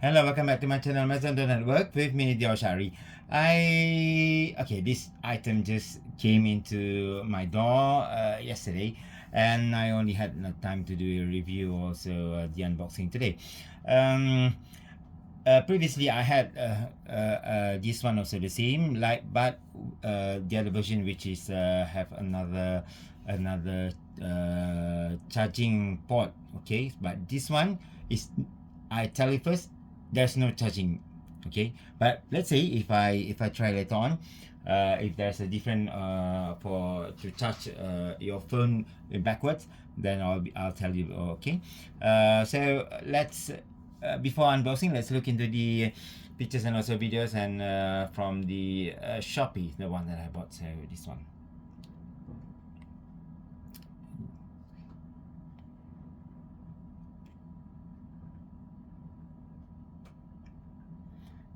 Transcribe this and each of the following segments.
Hello, welcome back to my channel Maison Dor Network with me, Dior Shaari. This item just came into my door yesterday, and I only had enough time to do a review, also the unboxing today. Um, Previously, I had this one also the same, but the other version, which is have another charging port. Okay, but this one is, I tell you first, there's no charging. Okay, but let's say if I try later on, if there's a different for to charge your phone backwards, then I'll tell you. Okay, so let's before unboxing, let's look into the pictures and also videos, and from the Shopee, the one that I bought. So this one.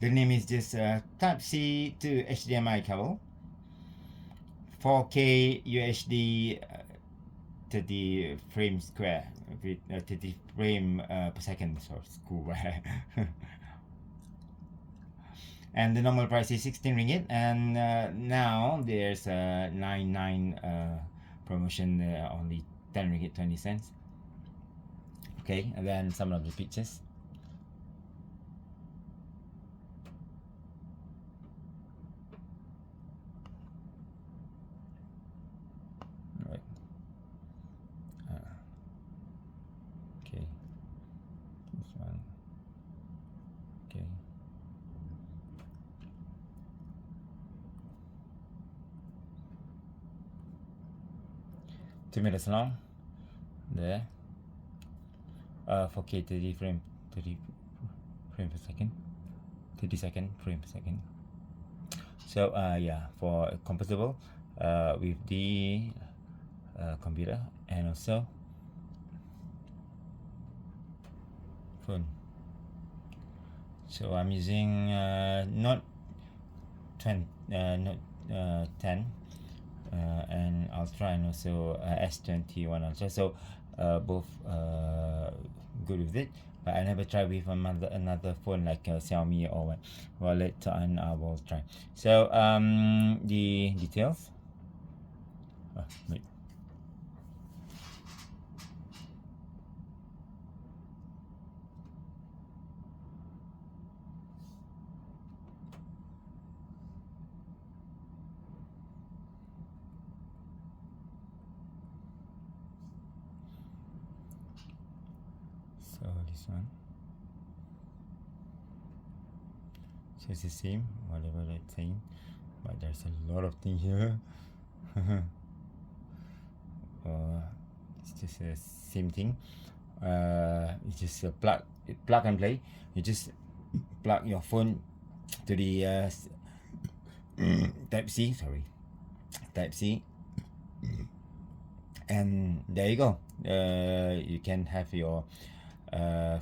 The name is just Type C to HDMI cable, 4K UHD, 30 frames square with 30 frame per second. So it's cool. And the normal price is 16 ringgit, and now there's a 99 promotion, only 10 ringgit 20 cents. Okay, and then some of the pictures. Right. Okay, this one. Okay. 2 minutes long. There. 4K 30 frame per second. 30-second frame per second. So yeah, for compatible with the computer and also phone. So I'm using Note 10 and Ultra, and also S21 Ultra. So both good with it, but I never tried with another phone like Xiaomi or what. Well, later on I will try. So the details. Wait. So this one. So it's the same, whatever it's saying, but there's a lot of things here. It's just the same thing. It's just a plug and play. You just plug your phone to the Type C. Sorry, Type C, and there you go. You can have your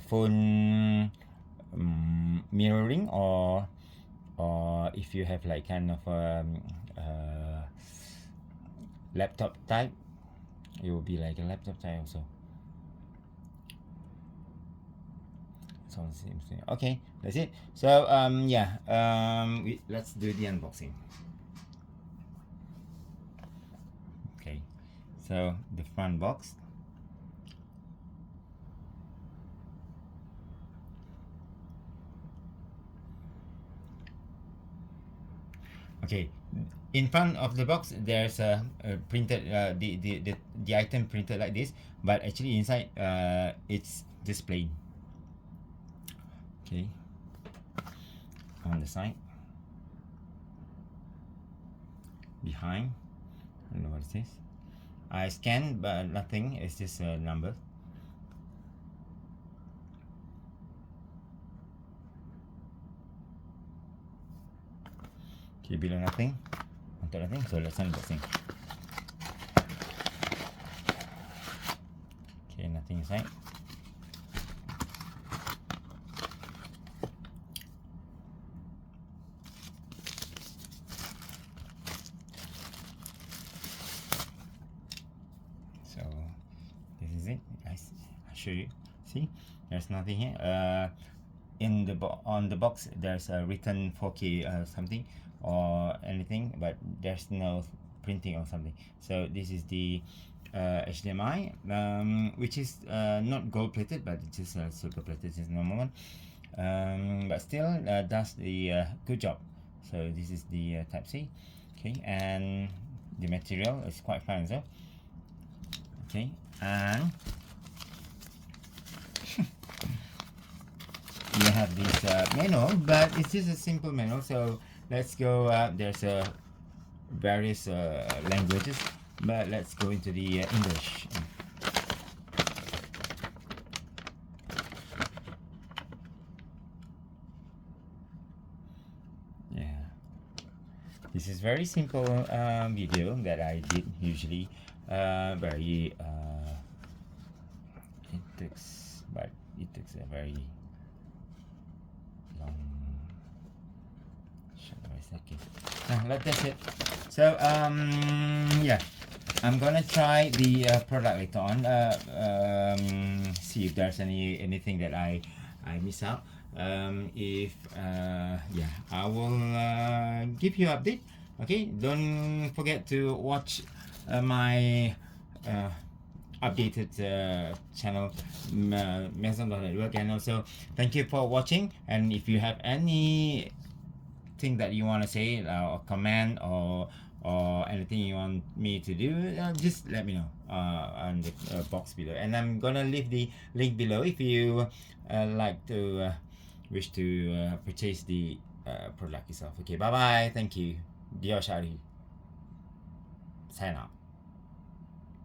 phone mirroring, or if you have like kind of laptop type, it will be like a laptop type also. It's all the same thing. Okay, that's it. So yeah, let's do the unboxing. Okay, so the front box. Okay, in front of the box there's a printed the item printed like this, but actually inside it's just plain. Okay, on the side, behind, I don't know what it says. I scanned, but nothing. It's just a number. Okay, below nothing, on top nothing. So let's unboxing. Okay, nothing inside. So this is it, guys. I'll show you. See, there's nothing here. in the on the box there's a written 4K something or anything, but there's no printing or something. So this is the HDMI, which is not gold plated, but it's just silver plated. It's normal one, but still does the good job. So this is the Type C, okay, and the material is quite fine as well. Okay, and you have this manual, but it's just a simple manual. So let's go. There's various languages, but let's go into the English. Yeah, this is very simple video that I did usually. Very it takes a very long shot. Okay, that's it. So yeah, I'm gonna try the product later on. See if there's anything that I miss out. If yeah, I will give you update. Okay, don't forget to watch my updated channel, Maison Dor Network, and also thank you for watching. And if you have any thing that you want to say, or comment, or anything you want me to do, just let me know on the box below, and I'm gonna leave the link below if you like to wish to purchase the product itself. Okay, bye bye, thank you. Dior Shaari, sign out.